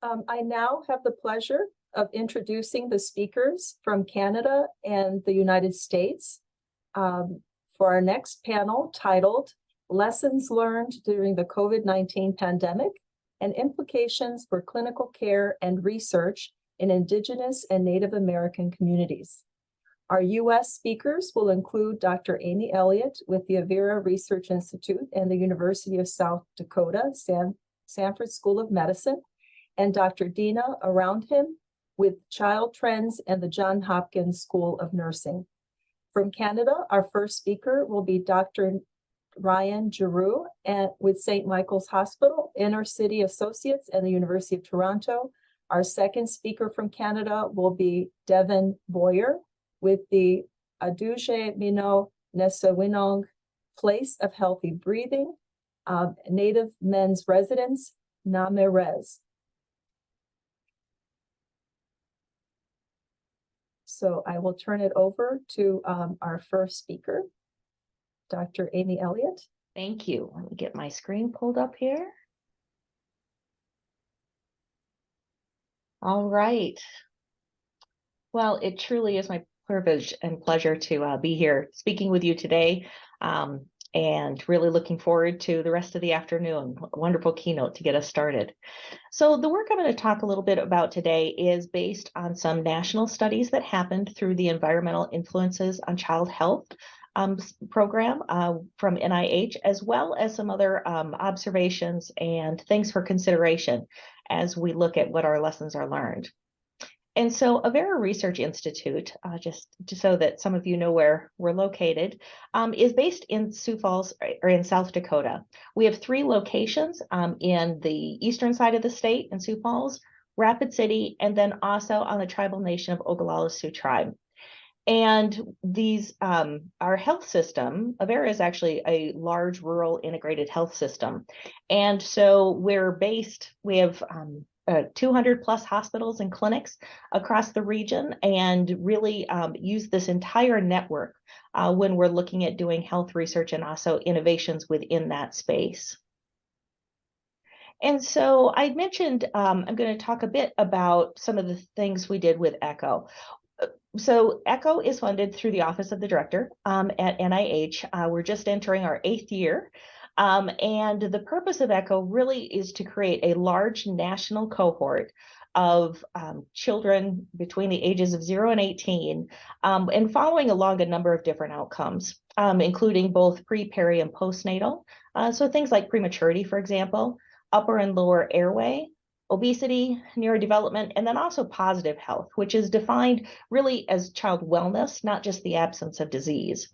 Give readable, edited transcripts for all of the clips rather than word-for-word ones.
I now have the pleasure of introducing the speakers from Canada and the United States for our next panel titled Lessons Learned During the COVID-19 Pandemic and Implications for Clinical Care and Research in Indigenous and Native American Communities. Our U.S. speakers will include Dr. Amy Elliott with the Avera Research Institute and the University of South Dakota, Sanford School of Medicine, and Dr. Deana around him with Child Trends and the Johns Hopkins School of Nursing. From Canada, our first speaker will be Dr. Ryan Giroux with St. Michael's Hospital, Inner City Associates, and the University of Toronto. Our second speaker from Canada will be Devon Bowyer with the Auduzhe Mino Nesewinong Place of Healthy Breathing, Native Men's Residence, Namerez. So I will turn it over to our first speaker, Dr. Amy Elliott. Thank you. Let me get my screen pulled up here. All right. Well, it truly is my privilege and pleasure to be here speaking with you today, and really looking forward to the rest of the afternoon. A wonderful keynote to get us started. So the work I'm going to talk a little bit about today is based on some national studies that happened through the Environmental Influences on Child Health program from NIH, as well as some other observations and things for consideration as we look at what our lessons are learned. And so Avera Research Institute, just so that some of you know where we're located, is based in Sioux Falls, or in South Dakota. We have 3 locations in the eastern side of the state in Sioux Falls, Rapid City, and then also on the tribal nation of Oglala Sioux Tribe. And these, our health system, Avera is actually a large rural integrated health system. And so we have 200 plus hospitals and clinics across the region, and really use this entire network when we're looking at doing health research and also innovations within that space. And so I mentioned, I'm going to talk a bit about some of the things we did with ECHO. So ECHO is funded through the Office of the Director at NIH. We're just entering our 8th year. And the purpose of ECHO really is to create a large national cohort of children between the ages of 0 and 18, and following along a number of different outcomes, including both pre, peri, and postnatal. So things like prematurity, for example, upper and lower airway, obesity, neurodevelopment, and then also positive health, which is defined really as child wellness, not just the absence of disease.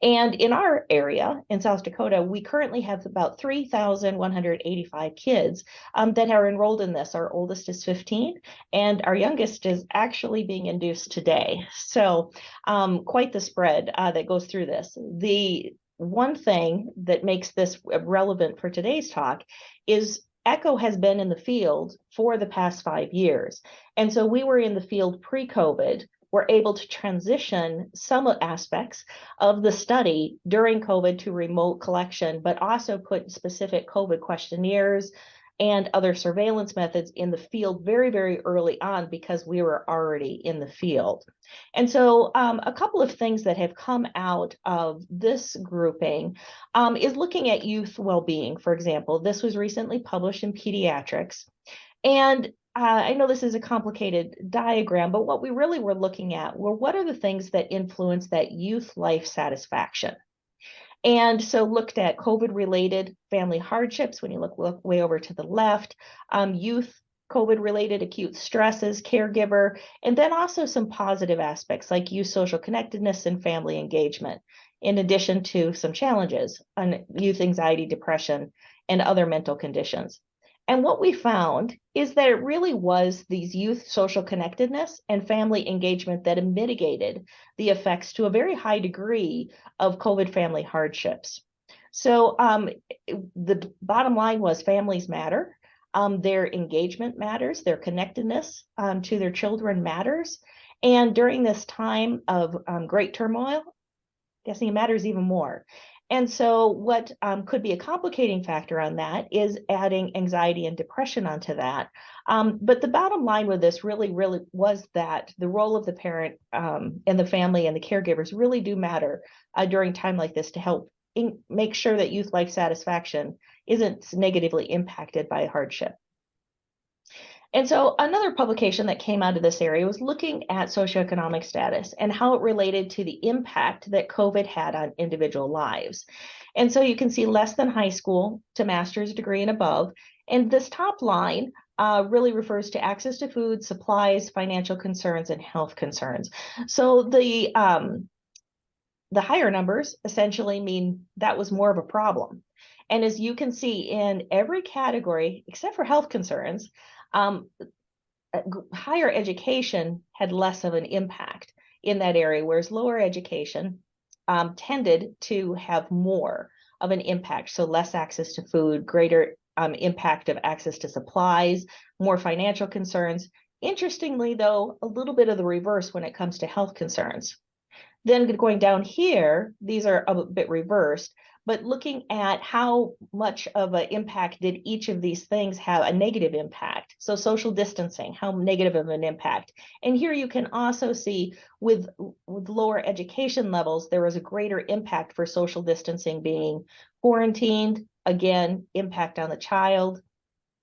And in our area, in South Dakota, we currently have about 3,185 kids that are enrolled in this. Our oldest is 15, and our youngest is actually being induced today. So quite the spread that goes through this. The one thing that makes this relevant for today's talk is ECHO has been in the field for the past 5 years. And so we were in the field pre-COVID. We're able to transition some aspects of the study during COVID to remote collection, but also put specific COVID questionnaires and other surveillance methods in the field very, very early on because we were already in the field. And so a couple of things that have come out of this grouping is looking at youth well-being. For example, this was recently published in Pediatrics. And I know this is a complicated diagram, but what we really were looking at were what are the things that influence that youth life satisfaction. And so looked at COVID-related family hardships, when you look way over to the left, youth COVID-related acute stresses, caregiver, and then also some positive aspects like youth social connectedness and family engagement, in addition to some challenges on youth anxiety, depression, and other mental conditions. And what we found is that it really was these youth social connectedness and family engagement that mitigated the effects to a very high degree of COVID family hardships. So the bottom line was families matter. Their engagement matters, their connectedness to their children matters. And during this time of great turmoil, guessing it matters even more. And so what could be a complicating factor on that is adding anxiety and depression onto that. But the bottom line with this really was that the role of the parent and the family and the caregivers really do matter during time like this to help make sure that youth life satisfaction isn't negatively impacted by hardship. And so another publication that came out of this area was looking at socioeconomic status and how it related to the impact that COVID had on individual lives. And so you can see less than high school to master's degree and above. And this top line really refers to access to food, supplies, financial concerns, and health concerns. So the higher numbers essentially mean that was more of a problem. And as you can see in every category, except for health concerns, higher education had less of an impact in that area, whereas lower education tended to have more of an impact. So less access to food, greater impact of access to supplies, more financial concerns. Interestingly, though, a little bit of the reverse when it comes to health concerns. Then going down here, these are a bit reversed, but looking at how much of an impact did each of these things have a negative impact. So social distancing, how negative of an impact. And here you can also see with lower education levels, there was a greater impact for social distancing being quarantined, again, impact on the child,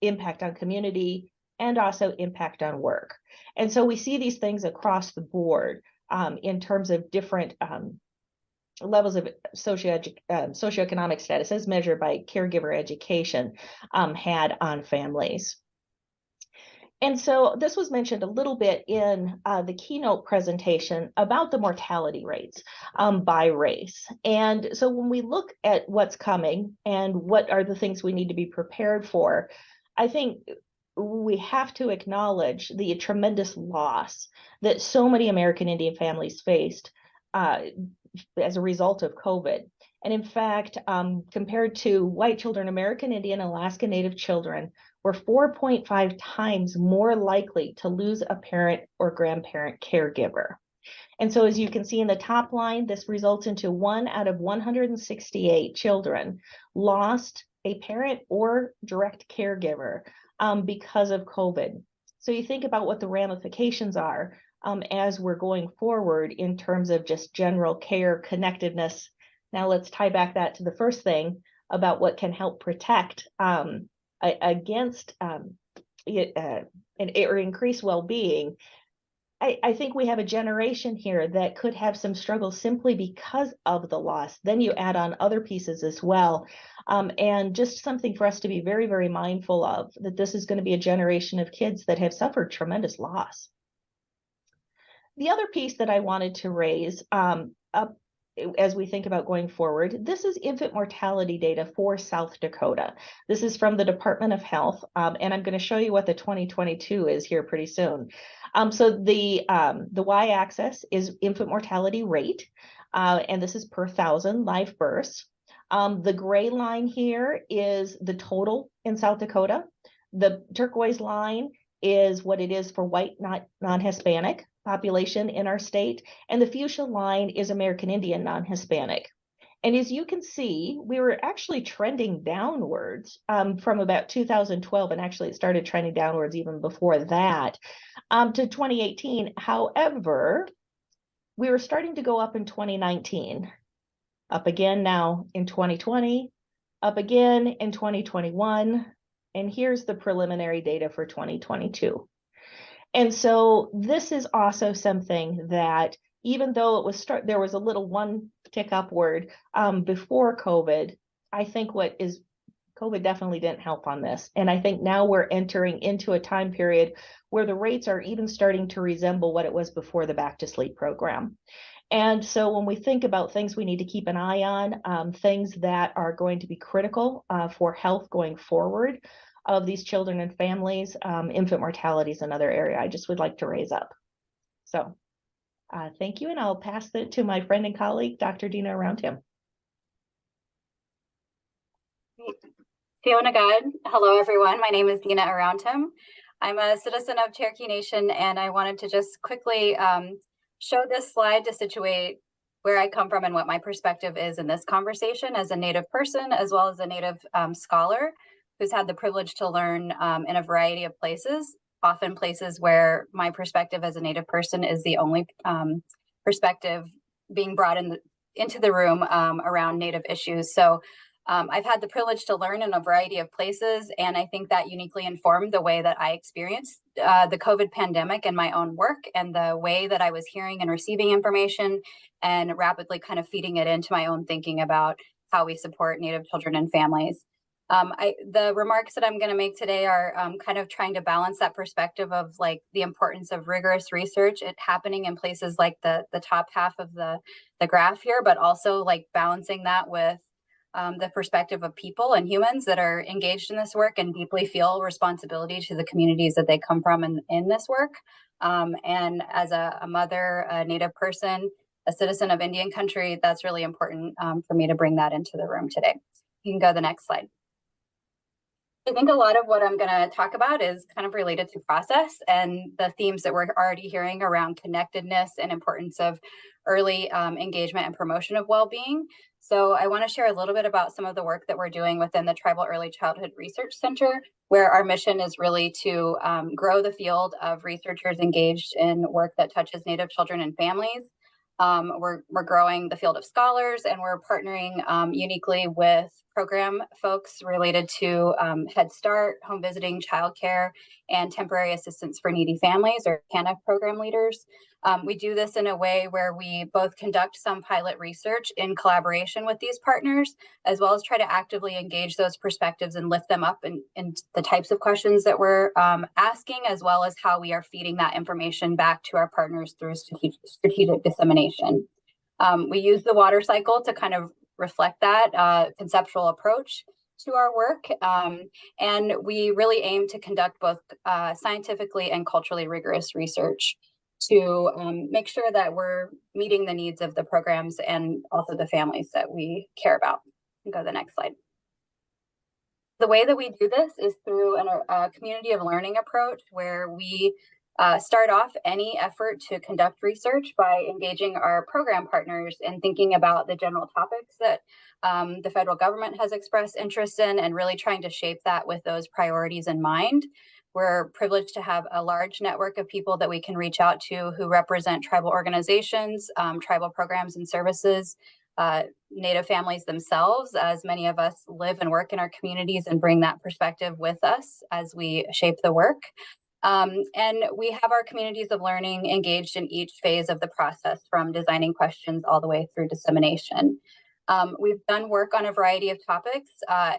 impact on community, and also impact on work. And so we see these things across the board in terms of different levels of socioeconomic status as measured by caregiver education had on families. And so this was mentioned a little bit in the keynote presentation about the mortality rates by race. And so when we look at what's coming and what are the things we need to be prepared for, I think we have to acknowledge the tremendous loss that so many American Indian families faced as a result of COVID. And in fact, compared to white children, American Indian and Alaska Native children were 4.5 times more likely to lose a parent or grandparent caregiver. And so as you can see in the top line, this results into 1 out of 168 children lost a parent or direct caregiver because of COVID. So you think about what the ramifications are as we're going forward in terms of just general care, connectedness. Now let's tie back that to the first thing about what can help protect against or increase well-being. I think we have a generation here that could have some struggles simply because of the loss. Then you add on other pieces as well. And just something for us to be very, very mindful of, that this is going to be a generation of kids that have suffered tremendous loss. The other piece that I wanted to raise up as we think about going forward, this is infant mortality data for South Dakota. This is from the Department of Health, and I'm going to show you what the 2022 is here pretty soon. So the y-axis is infant mortality rate, and this is per 1,000 live births. The gray line here is the total in South Dakota. The turquoise line is what it is for white, non-Hispanic population in our state, and the fuchsia line is American Indian non-Hispanic. And as you can see, we were actually trending downwards from about 2012, and actually it started trending downwards even before that to 2018. However, we were starting to go up in 2019, up again now in 2020, up again in 2021, and here's the preliminary data for 2022. And so this is also something that, even though it was there was a little one tick upward before COVID, I think COVID definitely didn't help on this. And I think now we're entering into a time period where the rates are even starting to resemble what it was before the Back to Sleep program. And so when we think about things we need to keep an eye on, things that are going to be critical for health going forward of these children and families, infant mortality is another area I just would like to raise up. So thank you, and I'll pass it to my friend and colleague, Dr. Deana Roundham. Fiona God. Hello, everyone. My name is Deana Roundham. I'm a citizen of Cherokee Nation, and I wanted to just quickly show this slide to situate where I come from and what my perspective is in this conversation as a Native person, as well as a Native scholar who's had the privilege to learn in a variety of places, often places where my perspective as a Native person is the only perspective being brought into the room around Native issues. So I've had the privilege to learn in a variety of places, and I think that uniquely informed the way that I experienced the COVID pandemic in my own work and the way that I was hearing and receiving information and rapidly kind of feeding it into my own thinking about how we support Native children and families. The remarks that I'm going to make today are kind of trying to balance that perspective of like the importance of rigorous research happening in places like the top half of the graph here, but also like balancing that with the perspective of people and humans that are engaged in this work and deeply feel responsibility to the communities that they come from in this work. And as a mother, a Native person, a citizen of Indian country, that's really important for me to bring that into the room today. You can go to the next slide. I think a lot of what I'm going to talk about is kind of related to process and the themes that we're already hearing around connectedness and importance of early engagement and promotion of well-being. So I want to share a little bit about some of the work that we're doing within the Tribal Early Childhood Research Center, where our mission is really to grow the field of researchers engaged in work that touches Native children and families. We're growing the field of scholars, and we're partnering uniquely with program folks related to Head Start, home visiting, childcare, and temporary assistance for needy families, or TANF program leaders. We do this in a way where we both conduct some pilot research in collaboration with these partners, as well as try to actively engage those perspectives and lift them up in the types of questions that we're asking, as well as how we are feeding that information back to our partners through strategic dissemination. We use the water cycle to kind of reflect that conceptual approach to our work. And we really aim to conduct both scientifically and culturally rigorous research to make sure that we're meeting the needs of the programs and also the families that we care about. Go to the next slide. The way that we do this is through a community of learning approach, where we start off any effort to conduct research by engaging our program partners and thinking about the general topics that the federal government has expressed interest in, and really trying to shape that with those priorities in mind. We're privileged to have a large network of people that we can reach out to who represent tribal organizations, tribal programs and services, Native families themselves, as many of us live and work in our communities and bring that perspective with us as we shape the work. And we have our communities of learning engaged in each phase of the process, from designing questions all the way through dissemination. We've done work on a variety of topics,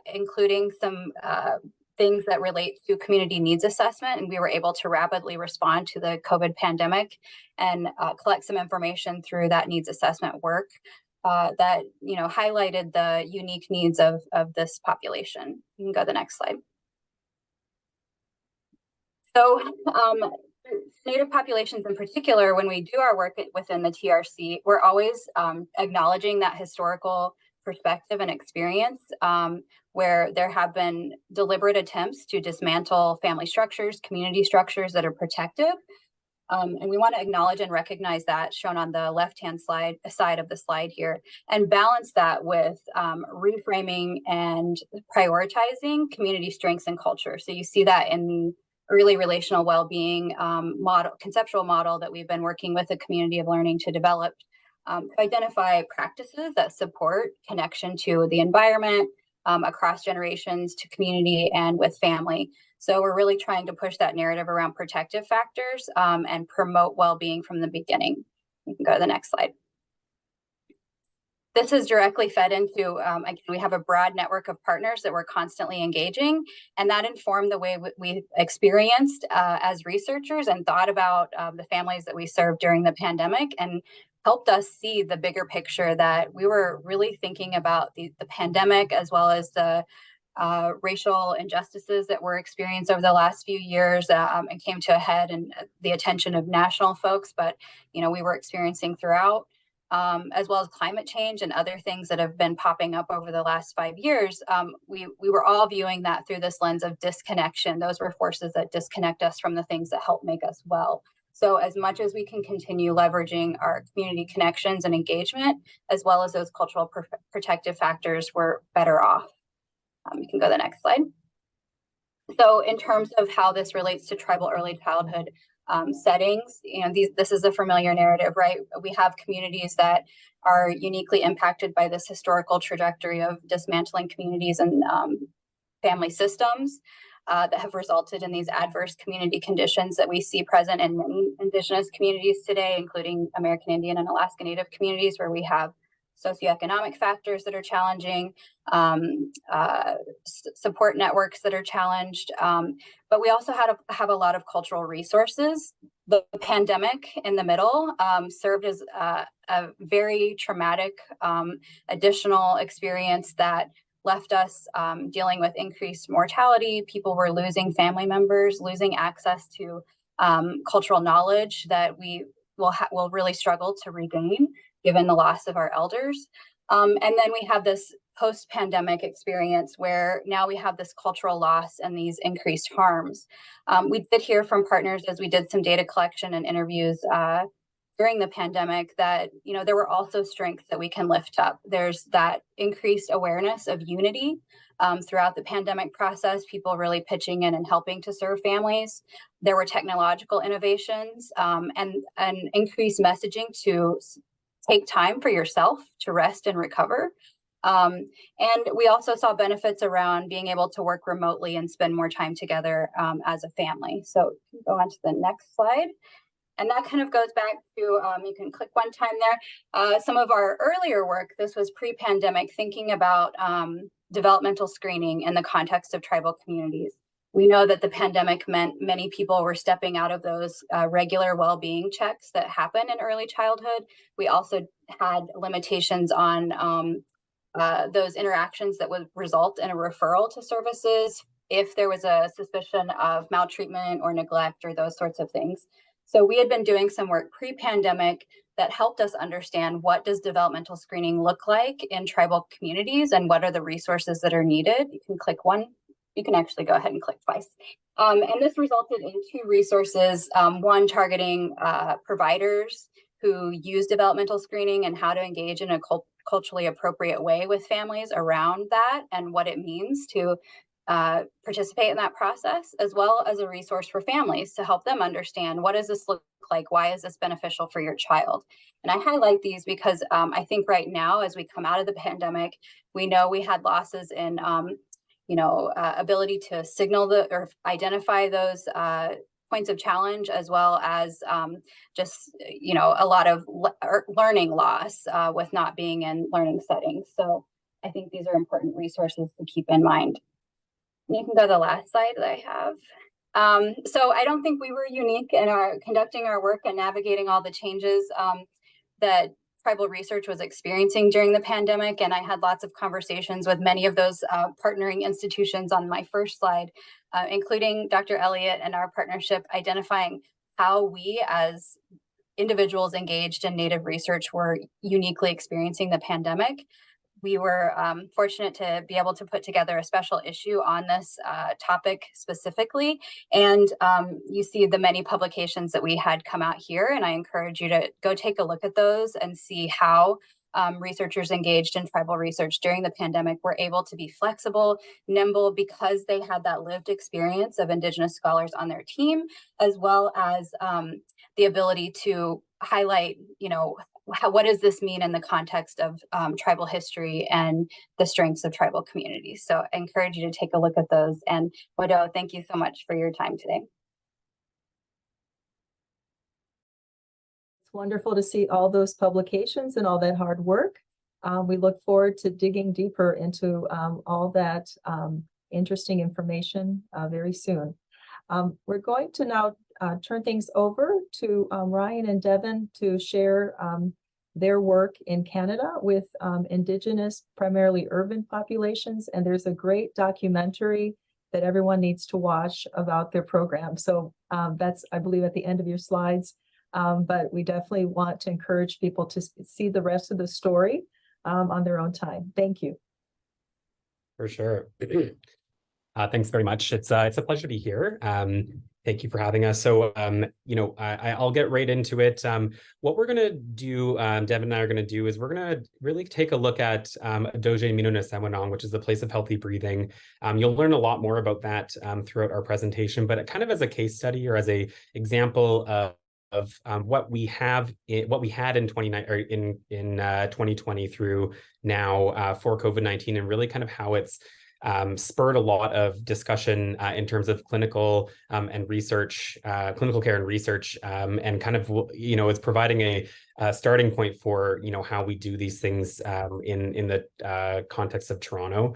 including some things that relate to community needs assessment, and we were able to rapidly respond to the COVID pandemic and collect some information through that needs assessment work that highlighted the unique needs of this population. You can go to the next slide. So Native populations in particular, when we do our work within the TRC, we're always acknowledging that historical perspective and experience, where there have been deliberate attempts to dismantle family structures, community structures that are protective. And we want to acknowledge and recognize that, shown on the left-hand side of the slide here, and balance that with reframing and prioritizing community strengths and culture. So you see that in the early relational well-being conceptual model that we've been working with a community of learning to develop, to identify practices that support connection to the environment, across generations, to community, and with family. So we're really trying to push that narrative around protective factors and promote well-being from the beginning. You can go to the next slide. This is directly fed into, again, we have a broad network of partners that we're constantly engaging, and that informed the way we experienced as researchers and thought about the families that we served during the pandemic, and helped us see the bigger picture that we were really thinking about the pandemic, as well as the racial injustices that were experienced over the last few years and came to a head and the attention of national folks, but we were experiencing throughout. As well as climate change and other things that have been popping up over the last 5 years, we were all viewing that through this lens of disconnection. Those were forces that disconnect us from the things that help make us well. So as much as we can continue leveraging our community connections and engagement, as well as those cultural protective factors, we're better off. You can go to the next slide. So in terms of how this relates to tribal early childhood settings, this is a familiar narrative, right? We have communities that are uniquely impacted by this historical trajectory of dismantling communities and family systems that have resulted in these adverse community conditions that we see present in many Indigenous communities today, including American Indian and Alaska Native communities, where we have socioeconomic factors that are challenging, support networks that are challenged, but we also have a lot of cultural resources. The pandemic in the middle served as a very traumatic additional experience that left us dealing with increased mortality. People were losing family members, losing access to cultural knowledge that we will really struggle to regain given the loss of our elders. And then we have this post-pandemic experience where now we have this cultural loss and these increased harms. We did hear from partners as we did some data collection and interviews during the pandemic that, there were also strengths that we can lift up. There's that increased awareness of unity throughout the pandemic process, people really pitching in and helping to serve families. There were technological innovations and increased messaging to take time for yourself to rest and recover. And we also saw benefits around being able to work remotely and spend more time together as a family. So go on to the next slide. And that kind of goes back to, you can click one time there, some of our earlier work. This was pre-pandemic, thinking about developmental screening in the context of tribal communities. We know that the pandemic meant many people were stepping out of those regular well-being checks that happen in early childhood. We also had limitations on those interactions that would result in a referral to services if there was a suspicion of maltreatment or neglect or those sorts of things. So we had been doing some work pre-pandemic that helped us understand what does developmental screening look like in tribal communities and what are the resources that are needed. You can click one. You can actually go ahead and click twice. And this resulted in two resources, one targeting providers who use developmental screening and how to engage in a culturally appropriate way with families around that and what it means to participate in that process, as well as a resource for families to help them understand what does this look like, why is this beneficial for your child. And I highlight these because I think right now, as we come out of the pandemic, we know we had losses in ability to signal or identify those points of challenge, as well as a lot of learning loss with not being in learning settings. So I think these are important resources to keep in mind. And you can go to the last slide that I have. So I don't think we were unique in our conducting our work and navigating all the changes that tribal research was experiencing during the pandemic. And I had lots of conversations with many of those partnering institutions on my first slide, including Dr. Elliott and our partnership, identifying how we as individuals engaged in Native research were uniquely experiencing the pandemic. We were fortunate to be able to put together a special issue on this topic specifically. And you see the many publications that we had come out here. And I encourage you to go take a look at those and see how researchers engaged in tribal research during the pandemic were able to be flexible, nimble, because they had that lived experience of Indigenous scholars on their team, as well as the ability to highlight, what does this mean in the context of tribal history and the strengths of tribal communities. So I encourage you to take a look at those. And Wodo, thank you so much for your time today. It's wonderful to see all those publications and all that hard work. We look forward to digging deeper into all that interesting information very soon. We're going to now turn things over to Ryan and Devon to share their work in Canada with Indigenous, primarily urban populations. And there's a great documentary that everyone needs to watch about their program. So that's, I believe, at the end of your slides. But we definitely want to encourage people to see the rest of the story on their own time. Thank you. For sure. Thanks very much. It's a pleasure to be here. Thank you for having us. So, I'll get right into it. What we're going to do, Devon and I are going to do is we're going to really take a look at Auduzhe, Mino, Nesewinong, which is the place of healthy breathing. You'll learn a lot more about that throughout our presentation, but kind of as a case study or as a example of what we had in 2020 through now for COVID-19, and really kind of how it's spurred a lot of discussion in terms of clinical and research, clinical care and research, and kind of, it's providing a starting point for, how we do these things in the context of Toronto.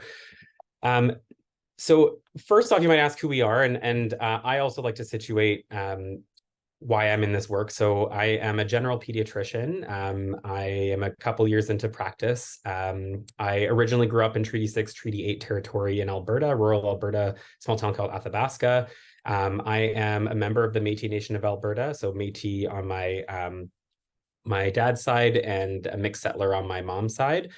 So first off, you might ask who we are, and I also like to situate why I'm in this work. So I am a general pediatrician. I am a couple years into practice. I originally grew up in Treaty 6, Treaty 8 territory in Alberta, rural Alberta, small town called Athabasca. I am a member of the Métis Nation of Alberta, so Métis on my dad's side and a mixed settler on my mom's side.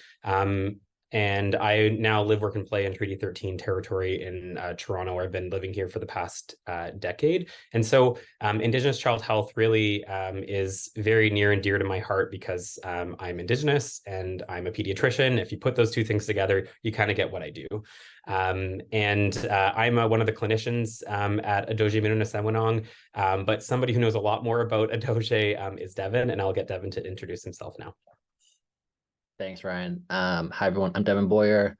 And I now live, work, and play in Treaty 13 territory in Toronto, where I've been living here for the past decade. And so Indigenous child health really is very near and dear to my heart because I'm Indigenous and I'm a pediatrician. If you put those two things together, you kind of get what I do. I'm one of the clinicians at Auduzhe, Mino, Nesewinong, but somebody who knows a lot more about Auduzhe is Devon, and I'll get Devon to introduce himself now. Thanks, Ryan. Hi, everyone. I'm Devon Bowyer.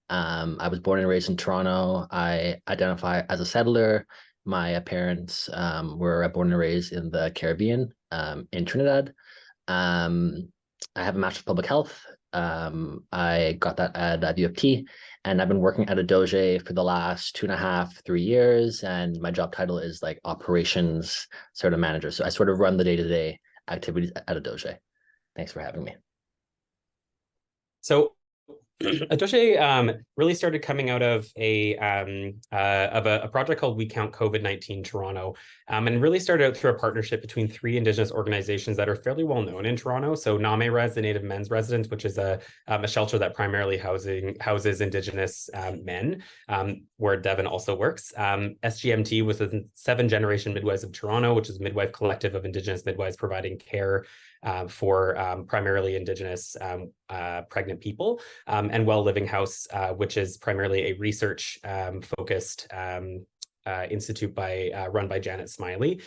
I was born and raised in Toronto. I identify as a settler. My parents were born and raised in the Caribbean, in Trinidad. I have a Master's of Public Health. I got that at U of T, and I've been working at Auduzhe for the last 2.5, 3 years, and my job title is like operations sort of manager. So I sort of run the day-to-day activities at Auduzhe. Thanks for having me. So Auduzhe really started coming out of a project called We Count COVID-19 Toronto, and really started out through a partnership between 3 Indigenous organizations that are fairly well known in Toronto. So Name Res, the Native Men's Residence, which is a shelter that primarily houses Indigenous men, where Devon also works. SGMT was the 7th-generation Midwives of Toronto, which is a midwife collective of Indigenous midwives providing care for primarily Indigenous pregnant people, and Well Living House, which is primarily a research focused institute run by Janet Smiley,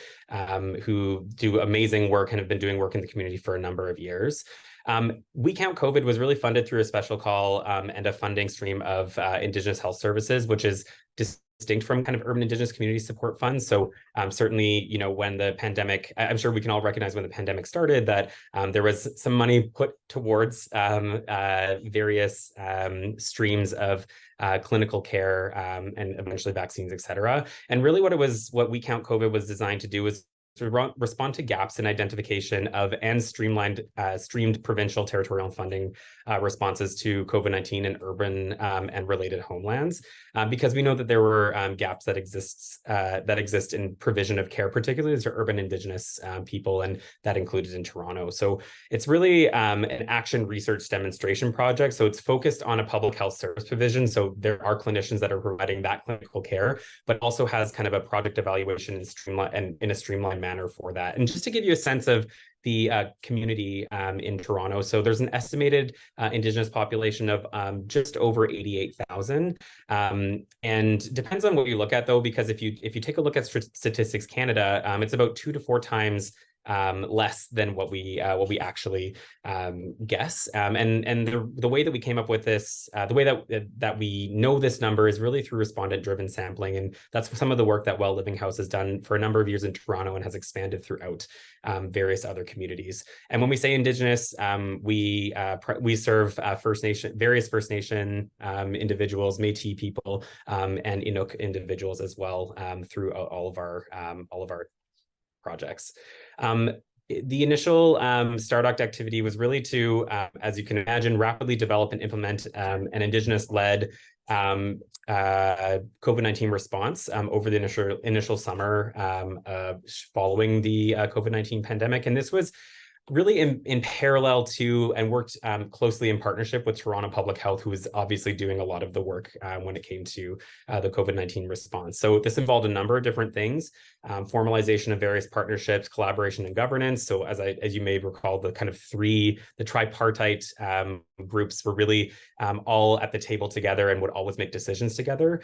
who do amazing work and have been doing work in the community for a number of years. We Count COVID was really funded through a special call and a funding stream of Indigenous Health Services, which is distinct from kind of urban Indigenous community support funds. So certainly, when the pandemic, I'm sure we can all recognize when the pandemic started that there was some money put towards various streams of clinical care and eventually vaccines, et cetera. And really what We Count COVID was designed to do was to respond to gaps in identification of and streamed provincial territorial funding responses to COVID-19 in urban and related homelands, because we know that there were gaps that exist in provision of care, particularly to urban Indigenous people, and that included in Toronto. So it's really an action research demonstration project. So it's focused on a public health service provision. So there are clinicians that are providing that clinical care, but also has kind of a project evaluation in a streamlined manner for that. And just to give you a sense of the community in Toronto, so there's an estimated Indigenous population of just over 88,000, and depends on what you look at, though, because if you take a look at Statistics Canada, it's about 2 to 4 times less than what we actually guess. And the way that we came up with this, the way that we know this number is really through respondent-driven sampling, and that's some of the work that Well Living House has done for a number of years in Toronto and has expanded throughout various other communities. And when we say Indigenous, we serve various First Nation individuals, Métis people, and Inuk individuals as well through all of our projects. The initial Stardock activity was really to, as you can imagine, rapidly develop and implement an Indigenous-led COVID-19 response over the initial summer following the COVID-19 pandemic. And this was really in parallel to and worked closely in partnership with Toronto Public Health, who was obviously doing a lot of the work when it came to the COVID-19 response. So this involved a number of different things, formalization of various partnerships, collaboration and governance. So as you may recall, the tripartite groups were really all at the table together and would always make decisions together,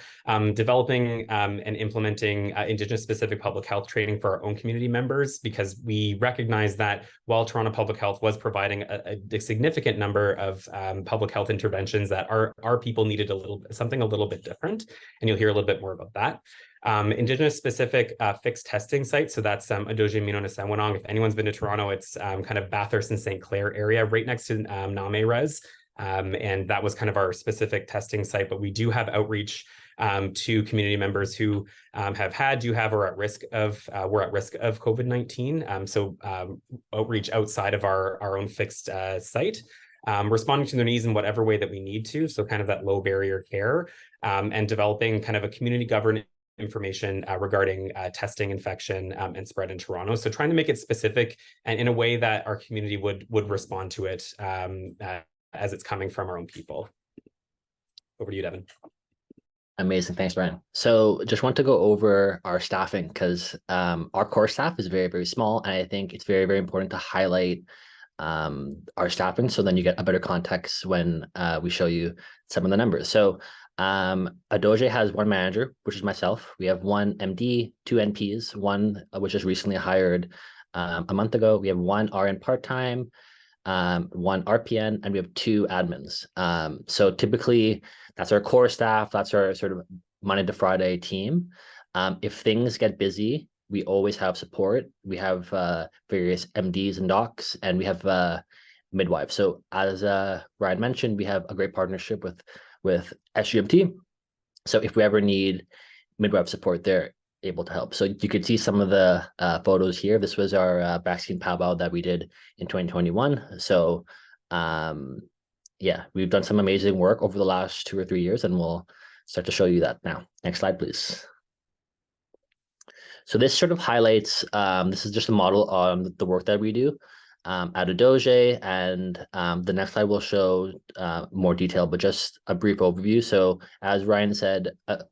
developing and implementing Indigenous specific public health training for our own community members, because we recognize that while Toronto Public Health was providing a significant number of public health interventions, that our people needed something a little bit different, and you'll hear a little bit more about that. Indigenous specific fixed testing sites. So that's Auduzhe, Mino, Nesewinong. If anyone's been to Toronto, it's kind of Bathurst and St. Clair area, right next to Name Res. And that was kind of our specific testing site, but we do have outreach to community members who do have or were at risk of COVID-19. So outreach outside of our own fixed site, responding to their needs in whatever way that we need to. So kind of that low barrier care, and developing kind of a community governance information regarding testing, infection, and spread in Toronto. So trying to make it specific and in a way that our community would respond to it as it's coming from our own people. Over to you, Devon. Amazing. Thanks, Brian. So just want to go over our staffing, because our core staff is very, very small. And I think it's very, very important to highlight our staffing, so then you get a better context when we show you some of the numbers. So Auduzhe has one manager, which is myself. We have one MD, two NPs, one which is recently hired a month ago. We have one RN part-time, one RPN, and we have two admins. So typically that's our core staff. That's our sort of Monday to Friday team. If things get busy, we always have support. We have various MDs and docs, and we have midwives. So as Ryan mentioned, we have a great partnership with SGMT. So if we ever need midwife support, they're able to help. So you could see some of the photos here. This was our vaccine powwow that we did in 2021. So yeah, we've done some amazing work over the last 2 or 3 years, and we'll start to show you that now. Next slide, please. So this sort of highlights, this is just a model on the work that we do at Auduzhe, and the next slide will show more detail, but just a brief overview. So as Ryan said,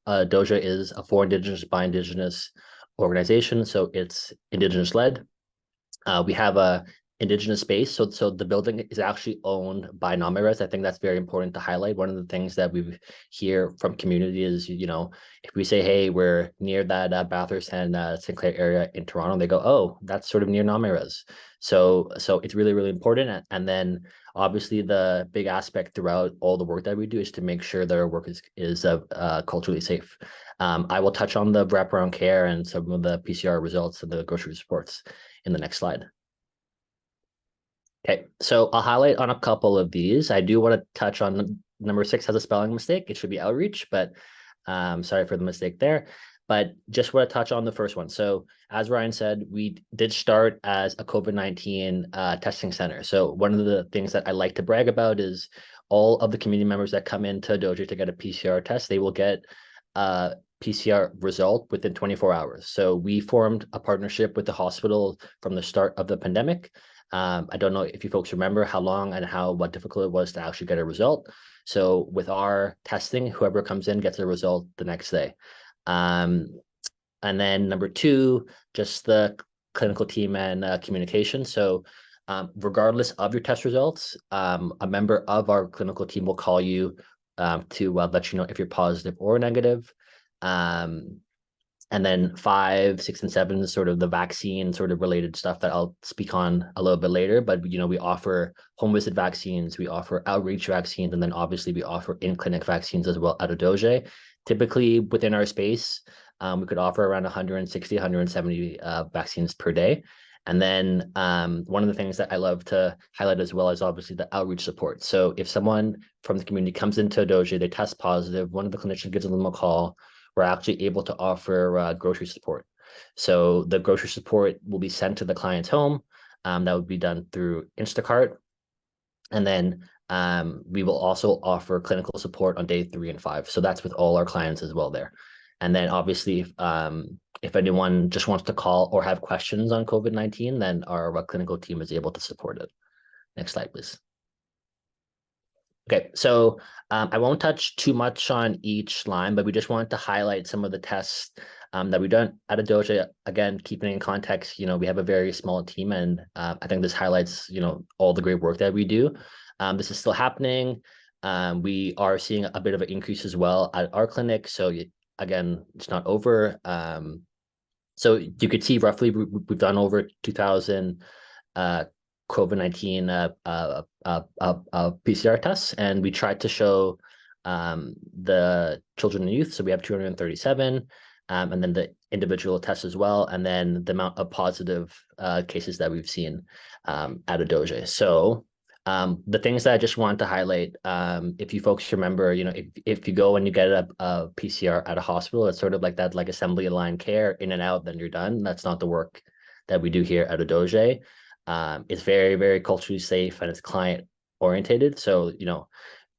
Auduzhe is a for Indigenous by Indigenous organization, so it's Indigenous led. We have a Indigenous space, so the building is actually owned by Name Res. I think that's very important to highlight. One of the things that we hear from community is, you know, if we say, hey, we're near that Bathurst and St. Clair area in Toronto, they go, oh, that's sort of near Name Res. So it's really, really important. And then obviously the big aspect throughout all the work that we do is to make sure that our work is culturally safe. I will touch on the wraparound care and some of the PCR results and the grocery reports in the next slide. Okay, so I'll highlight on a couple of these. I do want to touch on number 6 has a spelling mistake. It should be outreach, but sorry for the mistake there. But just want to touch on the first one. So as Ryan said, we did start as a COVID-19 testing center. So one of the things that I like to brag about is all of the community members that come into Auduzhe to get a PCR test, they will get a PCR result within 24 hours. So we formed a partnership with the hospital from the start of the pandemic. I don't know if you folks remember how long and what difficult it was to actually get a result. So with our testing, whoever comes in gets a result the next day. And then number 2, just the clinical team and communication. So regardless of your test results, a member of our clinical team will call you to let you know if you're positive or negative. And then 5, 6, and 7 is sort of the vaccine sort of related stuff that I'll speak on a little bit later. But, you know, we offer home visit vaccines, we offer outreach vaccines, and then obviously we offer in-clinic vaccines as well at Auduzhe. Typically within our space, we could offer around 160, 170 vaccines per day. And then one of the things that I love to highlight as well is obviously the outreach support. So if someone from the community comes into Auduzhe, they test positive, one of the clinicians gives them a call, we're actually able to offer grocery support. So the grocery support will be sent to the client's home. That would be done through Instacart. And then we will also offer clinical support on day 3 and 5. So that's with all our clients as well there. And then obviously, if anyone just wants to call or have questions on COVID-19, then our clinical team is able to support it. Next slide, please. Okay, so I won't touch too much on each line, but we just wanted to highlight some of the tests that we've done at Auduzhe. Again, keeping in context, we have a very small team, and I think this highlights, all the great work that we do. This is still happening. We are seeing a bit of an increase as well at our clinic. So again, it's not over. So you could see roughly we've done over 2,000 COVID-19 PCR tests, and we tried to show the children and youth. So we have 237, and then the individual tests as well, and then the amount of positive cases that we've seen at Auduzhe. So the things that I just wanted to highlight, if you folks remember, if you go and you get a PCR at a hospital, it's sort of like that, like assembly line care, in and out, then you're done. That's not the work that we do here at Auduzhe. It's very, very culturally safe, and it's client orientated. So,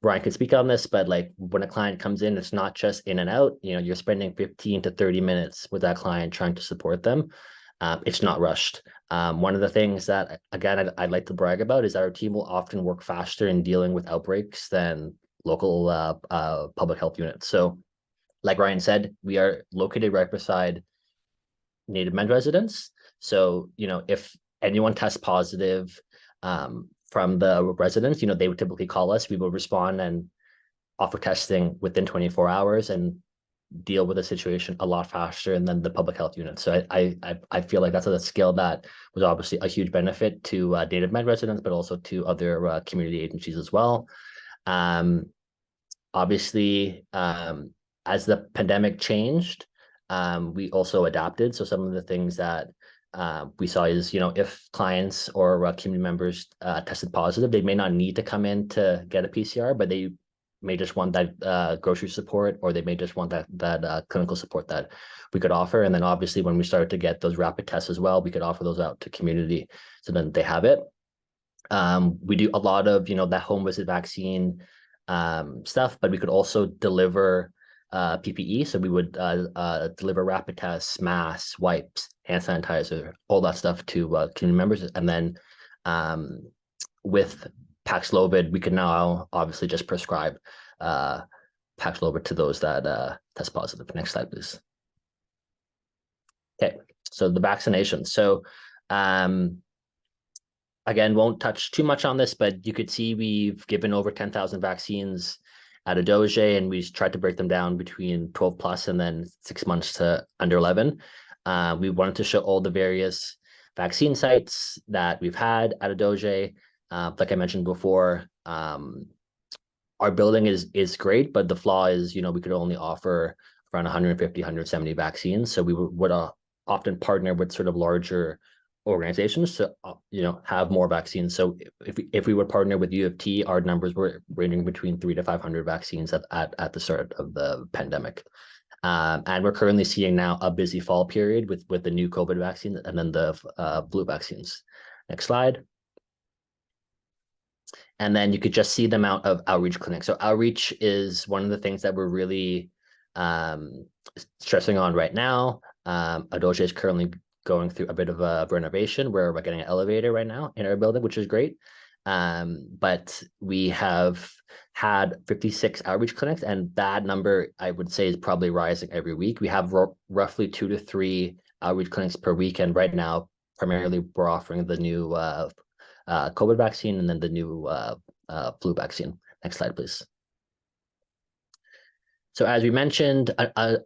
Brian could speak on this, but like when a client comes in, it's not just in and out. You're spending 15 to 30 minutes with that client trying to support them. It's not rushed. One of the things that, again, I'd like to brag about is that our team will often work faster in dealing with outbreaks than local public health units. So like Ryan said, we are located right beside Native Med residents. So, if anyone tests positive from the residents, they would typically call us. We will respond and offer testing within 24 hours and deal with the situation a lot faster than the public health unit. So I feel like that's a skill that was obviously a huge benefit to Native Med residents, but also to other community agencies as well. Obviously, as the pandemic changed, we also adapted. So some of the things that we saw is, if clients or community members tested positive, they may not need to come in to get a PCR, but they may just want that grocery support, or they may just want that clinical support that we could offer. And then obviously when we started to get those rapid tests as well, we could offer those out to community, so then they have it. We do a lot of, that home visit vaccine stuff, but we could also deliver PPE. So we would deliver rapid tests, masks, wipes, hand sanitizer, all that stuff to community members. And then with Paxlovid, we can now obviously just prescribe Paxlovid to those that test positive. Next slide, please. Okay, so the vaccination. So again, won't touch too much on this, but you could see we've given over 10,000 vaccines at Auduzhe, and we tried to break them down between 12 plus and then 6 months to under 11. We wanted to show all the various vaccine sites that we've had at Auduzhe. Like I mentioned before, our building is great, but the flaw is, we could only offer around 150, 170 vaccines. So we would often partner with sort of larger organizations to, have more vaccines. So if we would partner with U of T, our numbers were ranging between 300 to 500 vaccines at the start of the pandemic. And we're currently seeing now a busy fall period with the new COVID vaccine and then the flu vaccines. Next slide. And then you could just see the amount of outreach clinics. So outreach is one of the things that we're really stressing on right now. Auduzhe is currently going through a bit of a renovation where we're getting an elevator right now in our building, which is great. But we have had 56 outreach clinics, and that number, I would say, is probably rising every week. We have roughly 2 to 3 outreach clinics per week, and right now, primarily, we're offering the new COVID vaccine and then the new flu vaccine. Next slide, please. So as we mentioned,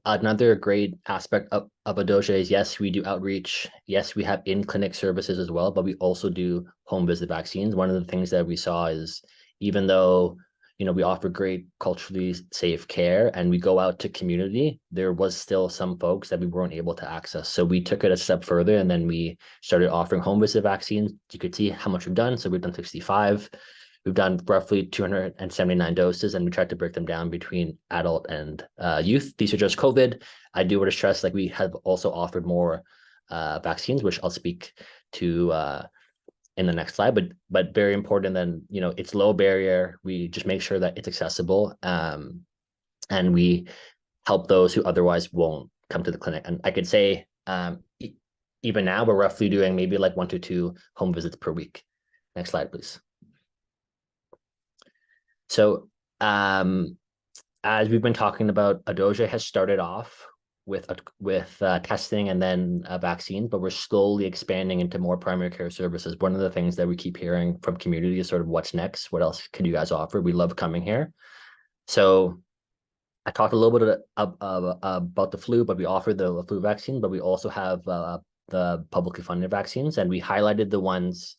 another great aspect of Auduzhe is, yes, we do outreach. Yes, we have in-clinic services as well, but we also do home visit vaccines. One of the things that we saw is, even though, we offer great culturally safe care and we go out to community, there was still some folks that we weren't able to access. So we took it a step further, and then we started offering home visit vaccines. You could see how much we've done. So we've done 65. We've done roughly 279 doses, and we tried to break them down between adult and youth. These are just COVID. I do want to stress, we have also offered more vaccines, which I'll speak to in the next slide. But very important, then, it's low barrier. We just make sure that it's accessible, and we help those who otherwise won't come to the clinic. And I could say even now we're roughly doing maybe like 1 to 2 home visits per week. Next slide, please. So as we've been talking about, Auduzhe has started off with testing and then vaccines, but we're slowly expanding into more primary care services. One of the things that we keep hearing from community is sort of what's next? What else can you guys offer? We love coming here. So I talked a little bit about the flu, but we offer the flu vaccine, but we also have the publicly funded vaccines, and we highlighted the ones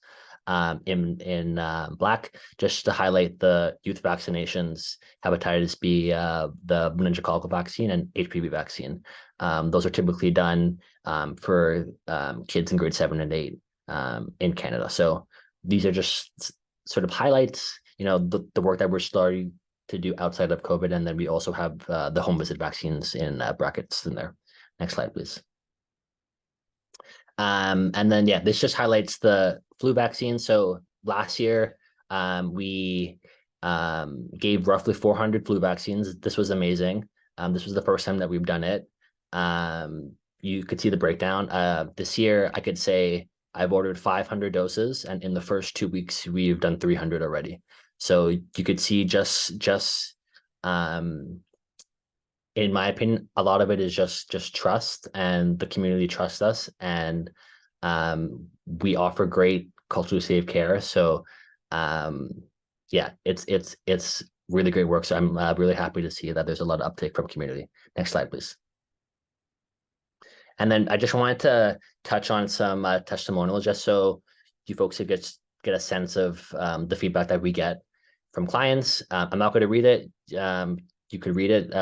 in black just to highlight the youth vaccinations, hepatitis B, the meningococcal vaccine, and HPV vaccine. Those are typically done for kids in grade 7 and 8 in Canada. So these are just sort of highlights, the work that we're starting to do outside of COVID. And then we also have the home visit vaccines in brackets in there. Next slide, please. And then, yeah, this just highlights the flu vaccine. So last year, we gave roughly 400 flu vaccines. This was amazing. This was the first time that we've done it. You could see the breakdown. This year, I could say I've ordered 500 doses, and in the first 2 weeks, we've done 300 already. So you could see just in my opinion, a lot of it is just trust, and the community trusts us, and we offer great culturally safe care. So yeah, it's really great work. So I'm really happy to see that there's a lot of uptake from community. Next slide, please. And then I just wanted to touch on some testimonials, just so you folks could get a sense of the feedback that we get from clients. I'm not going to read it. You could read it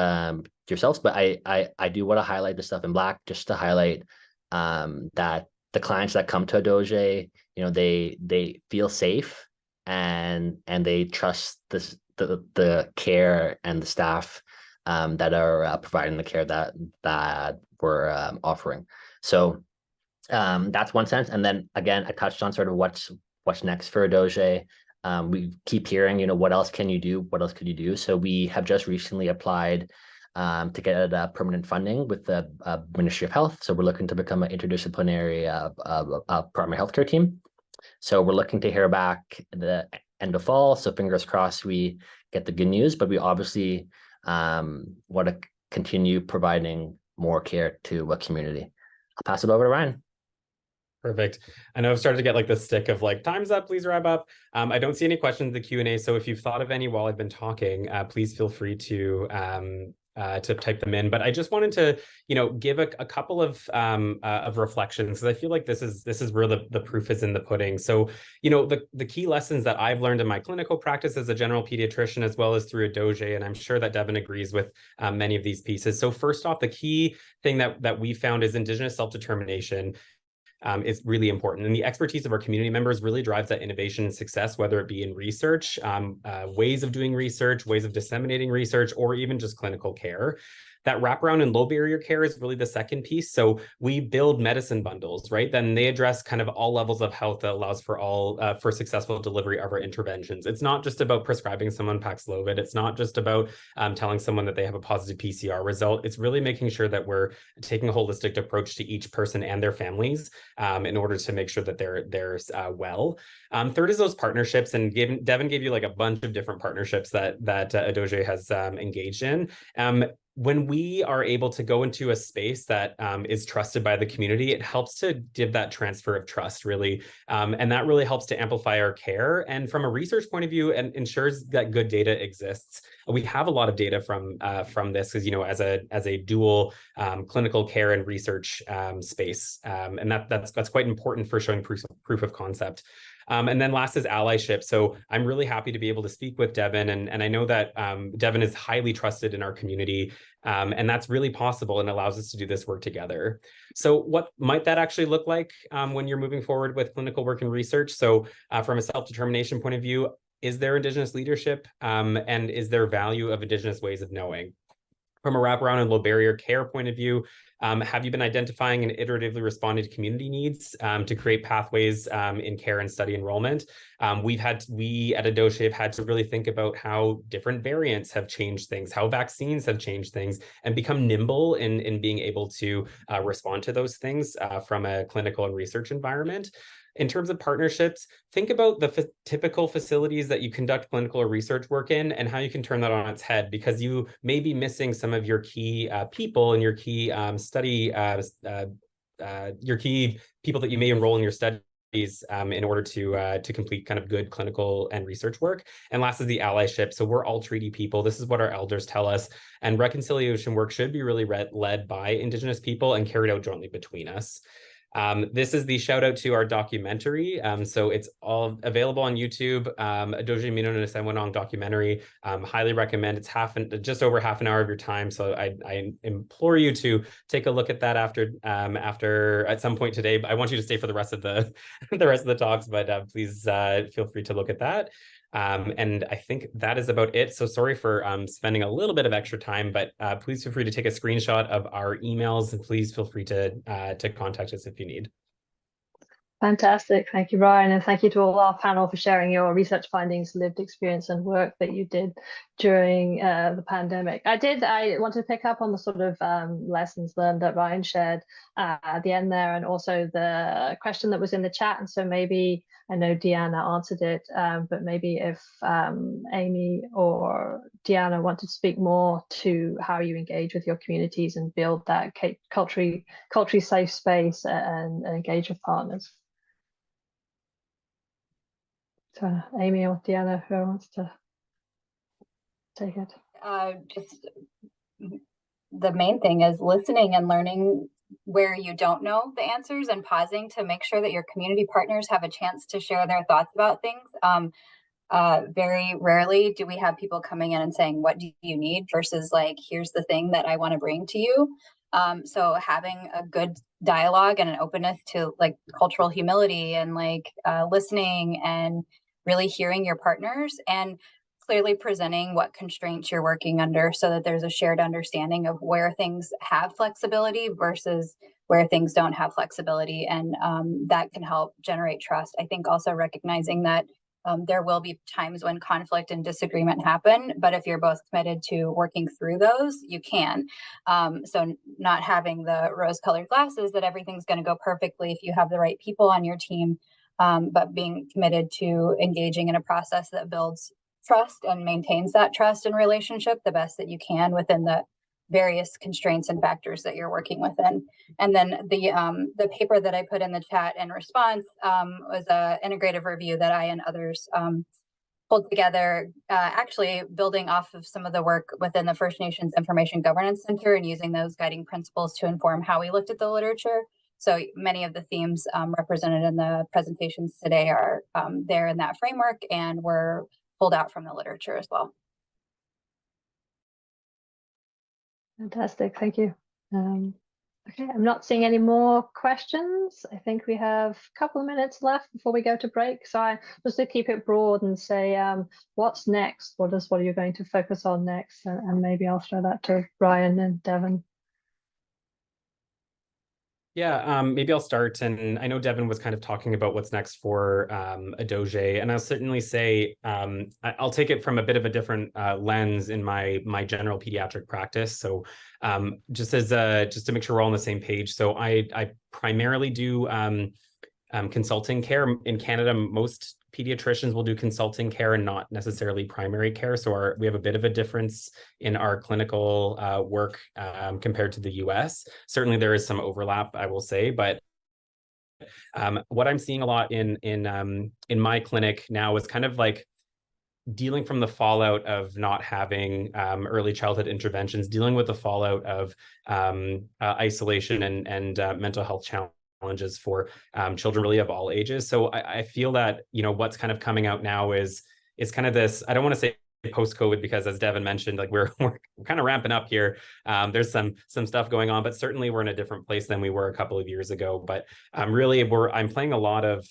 yourselves, but I do want to highlight the stuff in black just to highlight that the clients that come to Auduzhe, they feel safe and they trust the care and the staff that are providing the care that we're offering. So that's one sense. And then again, I touched on sort of what's next for Auduzhe. We keep hearing, what else can you do? What else could you do? So we have just recently applied to get permanent funding with the Ministry of Health. So we're looking to become an interdisciplinary primary healthcare team. So we're looking to hear back the end of fall. So fingers crossed we get the good news, but we obviously want to continue providing more care to a community. I'll pass it over to Ryan. Perfect. I know I've started to get like the stick of like, time's up, please wrap up. I don't see any questions in the Q&A. So if you've thought of any while I've been talking, please feel free to type them in. But I just wanted to, give a couple of reflections, because I feel like this is where the proof is in the pudding. So, the key lessons that I've learned in my clinical practice as a general pediatrician, as well as through Auduzhe, and I'm sure that Devon agrees with many of these pieces. So first off, the key thing that we found is Indigenous self-determination. Is really important. And the expertise of our community members really drives that innovation and success, whether it be in research, ways of doing research, ways of disseminating research, or even just clinical care. That wraparound and low barrier care is really the second piece. So we build medicine bundles, right? Then they address kind of all levels of health that allows for successful delivery of our interventions. It's not just about prescribing someone Paxlovid. It's not just about telling someone that they have a positive PCR result. It's really making sure that we're taking a holistic approach to each person and their families in order to make sure that they're well. Third is those partnerships, and Devon gave you like a bunch of different partnerships that Auduzhe has engaged in. When we are able to go into a space that is trusted by the community, it helps to give that transfer of trust, really. And that really helps to amplify our care. And from a research point of view, and ensures that good data exists. We have a lot of data from this, because as a dual clinical care and research space, and that's quite important for showing proof of concept. And then last is allyship. So I'm really happy to be able to speak with Devon, and I know that Devon is highly trusted in our community, and that's really possible and allows us to do this work together. So what might that actually look like when you're moving forward with clinical work and research? So from a self-determination point of view, is there Indigenous leadership, and is there value of Indigenous ways of knowing? From a wraparound and low barrier care point of view, have you been identifying and iteratively responding to community needs to create pathways in care and study enrollment? We at Auduzhe have had to really think about how different variants have changed things, how vaccines have changed things, and become nimble in being able to respond to those things from a clinical and research environment. In terms of partnerships, think about the typical facilities that you conduct clinical or research work in and how you can turn that on its head, because you may be missing some of your key people and your key your key people that you may enroll in your studies in order to complete kind of good clinical and research work. And last is the allyship. So we're all treaty people. This is what our elders tell us. And reconciliation work should be really led by Indigenous people and carried out jointly between us. This is the shout out to our documentary. So it's all available on YouTube. Auduzhe Mino Nesewinong documentary. Highly recommend. It's just over half an hour of your time. So I implore you to take a look at that after at some point today. I want you to stay for the rest of the talks, but please feel free to look at that. And I think that is about it. So sorry for spending a little bit of extra time, but please feel free to take a screenshot of our emails, and please feel free to contact us if you need. Fantastic. Thank you, Ryan. And thank you to all our panel for sharing your research findings, lived experience and work that you did during the pandemic. I wanted to pick up on the sort of lessons learned that Ryan shared at the end there, and also the question that was in the chat. And so maybe, I know Deana answered it, but maybe if Amy or Deana wanted to speak more to how you engage with your communities and build that culturally safe space and engage with partners. So Amy or Deana, who wants to take it? Just the main thing is listening and learning where you don't know the answers, and pausing to make sure that your community partners have a chance to share their thoughts about things. Very rarely do we have people coming in and saying, what do you need, versus like, here's the thing that I want to bring to you. So having a good dialogue and an openness to like cultural humility and like listening and really hearing your partners, and clearly presenting what constraints you're working under so that there's a shared understanding of where things have flexibility versus where things don't have flexibility. And that can help generate trust. I think also recognizing that there will be times when conflict and disagreement happen, but if you're both committed to working through those, you can. So not having the rose-colored glasses that everything's going to go perfectly if you have the right people on your team, but being committed to engaging in a process that builds trust and maintains that trust and relationship the best that you can within the various constraints and factors that you're working within. And then the paper that I put in the chat in response was an integrative review that I and others pulled together, actually building off of some of the work within the First Nations Information Governance Center and using those guiding principles to inform how we looked at the literature. So many of the themes represented in the presentations today are there in that framework and were pulled out from the literature as well. Fantastic, thank you. Okay, I'm not seeing any more questions. I think we have a couple of minutes left before we go to break. So I just to keep it broad and say, what's next? What are you going to focus on next? And maybe I'll throw that to Ryan and Devon. Yeah, maybe I'll start. And I know Devon was kind of talking about what's next for Auduzhe, and I'll certainly say I'll take it from a bit of a different lens in my general pediatric practice. So just to make sure we're all on the same page. So I primarily do consulting care. In Canada, most pediatricians will do consulting care and not necessarily primary care. So we have a bit of a difference in our clinical work compared to the US. Certainly there is some overlap, I will say, but what I'm seeing a lot in my clinic now is kind of like dealing from the fallout of not having early childhood interventions, dealing with the fallout of isolation and mental health challenges for children really of all ages. So I feel that, you know, what's kind of coming out now is kind of this, I don't want to say post-COVID, because as Devon mentioned, like we're kind of ramping up here. There's some stuff going on, but certainly we're in a different place than we were a couple of years ago. But really I'm playing a lot of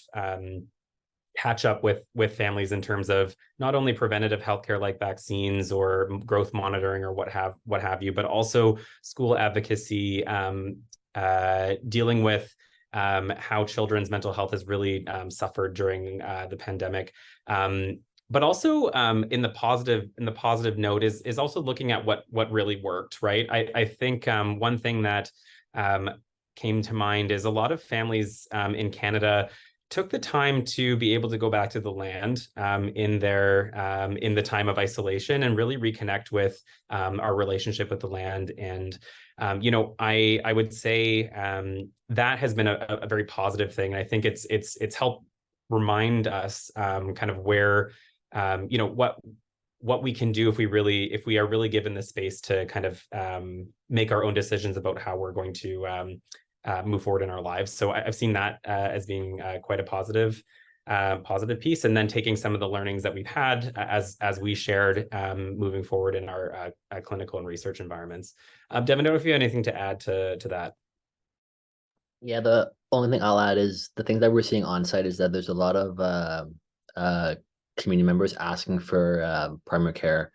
catch up with families in terms of not only preventative healthcare like vaccines or growth monitoring or what have you, but also school advocacy, dealing with how children's mental health has really suffered during the pandemic. But also in the positive note is also looking at what really worked, right? I think one thing that came to mind is a lot of families in Canada took the time to be able to go back to the land in the time of isolation and really reconnect with our relationship with the land. And I would say that has been a very positive thing. And I think it's helped remind us kind of where what we can do if we are really given the space to kind of make our own decisions about how we're going to move forward in our lives. So I've seen that as being quite a positive piece, and then taking some of the learnings that we've had as we shared moving forward in our clinical and research environments. Devon, I don't know if you have anything to add to that. Yeah, the only thing I'll add is the thing that we're seeing on site is that there's a lot of community members asking for primary care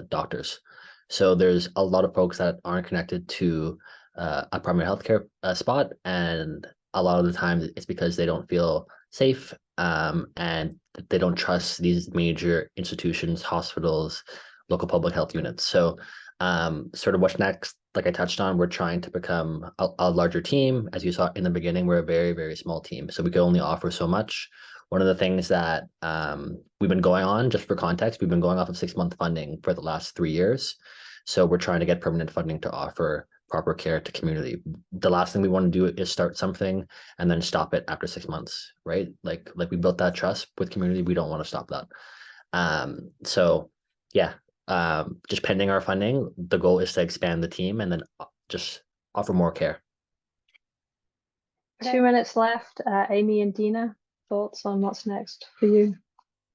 doctors. So there's a lot of folks that aren't connected to a primary healthcare spot, and a lot of the time it's because they don't feel safe and they don't trust these major institutions, hospitals, local public health units. So sort of what's next, like I touched on, we're trying to become a larger team. As you saw in the beginning, we're a very, very small team, so we can only offer so much. One of the things that we've been going on, just for context, we've been going off of 6-month funding for the last 3 years. So we're trying to get permanent funding to offer proper care to community. The last thing we want to do is start something and then stop it after 6 months, right? Like we built that trust with community. We don't want to stop that. So yeah, just pending our funding, the goal is to expand the team and then just offer more care. 2 minutes left. Amy and Deana, thoughts on what's next for you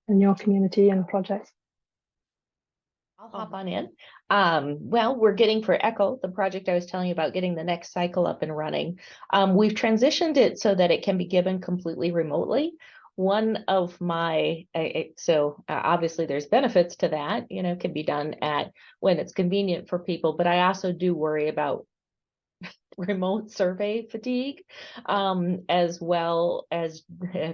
and your community and projects? I'll hop on in. Well, we're getting for ECHO, the project I was telling you about, getting the next cycle up and running. We've transitioned it so that it can be given completely remotely. One of my, obviously there's benefits to that, can be done at when it's convenient for people, but I also do worry about remote survey fatigue, as well as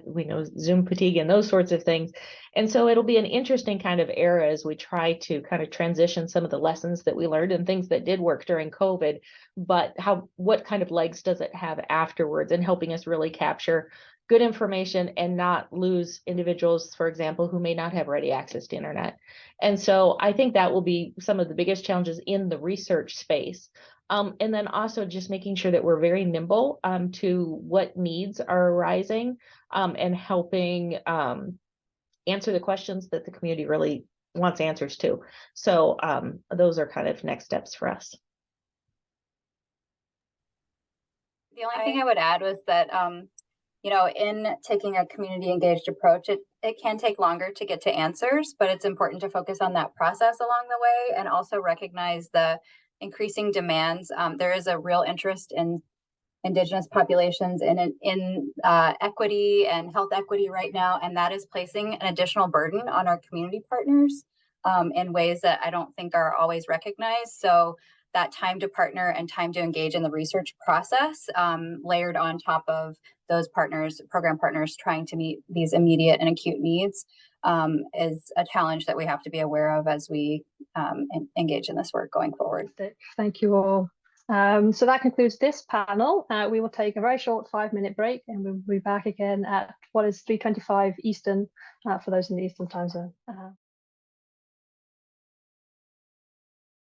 we know Zoom fatigue and those sorts of things. And so it'll be an interesting kind of era as we try to kind of transition some of the lessons that we learned and things that did work during COVID, but what kind of legs does it have afterwards, and helping us really capture good information and not lose individuals, for example, who may not have ready access to internet. And so I think that will be some of the biggest challenges in the research space. And then also just making sure that we're very nimble to what needs are arising, and helping answer the questions that the community really wants answers to. So those are kind of next steps for us. The only thing I would add was that, in taking a community engaged approach, it can take longer to get to answers, but it's important to focus on that process along the way and also recognize the increasing demands. There is a real interest in Indigenous populations in equity and health equity right now, and that is placing an additional burden on our community partners in ways that I don't think are always recognized. So that time to partner and time to engage in the research process, layered on top of those program partners trying to meet these immediate and acute needs, is a challenge that we have to be aware of as we engage in this work going forward. Thank you all. So that concludes this panel. We will take a very short 5-minute break, and we'll be back again at what is 3:25 Eastern for those in the Eastern time zone.